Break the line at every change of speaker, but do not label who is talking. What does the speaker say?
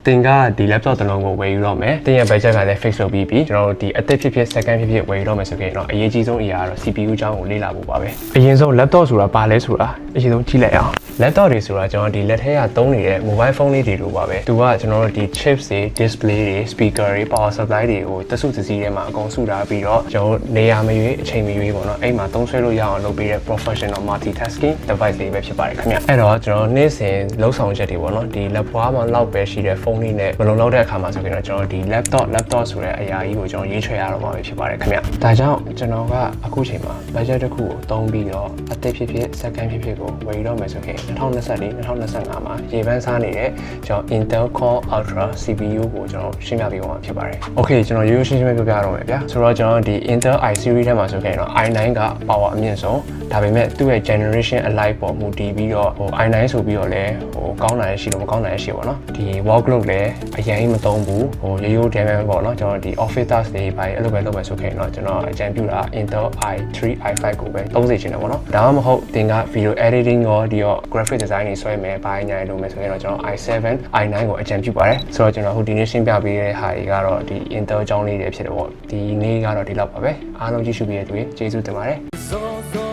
တင်ကဒီ laptop တစ်လုံးကိုဝယ်ယူတော့မယ်တင်ရဲ့ budget ကလည်း fix လုပ်ပြီးပြီကျွန်တော်တို့ဒီအသစ်ဖြစ်ဖြစ် second ဖြစ်ဖြစ်ဝယ်ယူတော့မယ်ဆိုရင်တော့အရေးကြီးဆုံးအရာကတော့ CPU အကြောင်းကိုလေ့လာဖို့ပါပဲအရင်ဆုံး laptop ဆိုတာဘာလဲဆိုတာအရင်ဆုံးကြည့်လိုက်အောင် laptop တွေဆိုတာကျွန်တော်ဒီလက်ထဲကသုံးနေတဲ့ mobile phone လေးတွေလိုပါပဲသူကကျွန်တော်တို့ဒီ chips တွေ display တွေ speaker တွေ power supply တွေကိုတစုတစည်းထဲမှာအကုန်စုထားပြီးတော့ကျွန်တော်နေရာမရွေးအချိန်မရွေးပေါ့နော်အဲ့မှာသုံးဆွဲလို့ရအောင်လုပ်ပေးတဲ့ professional multitasking device လေးပဲဖြစ်ပါတယ်ခင်ဗျအဲ့တော့ကျွန်တော်နေ့စဉ်လုံဆောင်ချက်တွေပေါ့နော်ဒီလက်ပွားမှာလောက်ပဲရှိတဲ့ဖုန်းလေးနဲ့မလုံလောက်တဲ့အခါမှာဆိုရင်တော့ကျွန်တော်ဒီ laptop ဆိုတဲ့အရာကြီးကိုကျွန်တော်ရေးချွဲရတော့မှာဖြစ်ပါတယ်ခင်ဗျဒါကြောင့်ကျွန်တော်ကအခုချိန်မှာ budget တစ်ခုကိုသုံးပြီးတော့အသစ်ဖြစ်ဖြစ် second ဖြစ်ဖြစ်ကိုဝယ်ယူတော့မယ်ဆိုရင်2024-2025မှာရေပန်းစားနေတဲ့ကျွန်တော် Intel Core Ultra CPU ကိုကျွန်တော်ရှင်းပြပေးအောင်ဖြစ်ပါတယ် Okay ကျွန်တော်ရိုးရိုးရှင်းရှင်းပဲပြောပြတော့မယ်ဗျာဆိုတော့ကျွန်တော်ဒီ Intel i series ထဲမှာဆိုရင်တော့ i9 က power အမြင့်ဆုံးဒါပေမဲ့သူ့ရဲ့ generation alike ပေါ်မူတည်ပြီးတော့i9 ဆိုပြီးတော့လည်းကောင်းတာလည်းရှိလို့မကောင်းတာလည်းရှိပါတော့ဒီ workload လည်းအရင်မသုံးဘူးရိုးရိုး demo ပေါ့နော်ကျွန်တော်ဒီ office task တွေပဲအဲ့လိုပဲလုပ်မယ်ဆိုရင်တော့ကျွန်တော်အကြံပြုတာ Intel i3 i5 ကိုပဲသုံးစေချင်တယ်ပေါ့နော်ဒါမှမဟုတ်သင်က video editing ရောဒီရော graphic design တွေဆွဲမယ်ဘာညာလုပ်မယ်ဆိုရင်တော့ကျွန်တော် i7 i9 ကိုအကြံပြုပါတယ်ဆိုတော့ကျွန်တော်ဟိုဒီနေ့ရှင်းပြပေးတဲ့ဟာတွေကတော့ဒီ Intel အကြောင်းလေးတွေဖြစ်တယ်ပေါ့ဒီနေ့ကတော့ဒီလောက်ပါပဲအားလုံးကြည့်ရှုပေးတဲ့သူတွေကျေးဇူးတင်ပါတယ်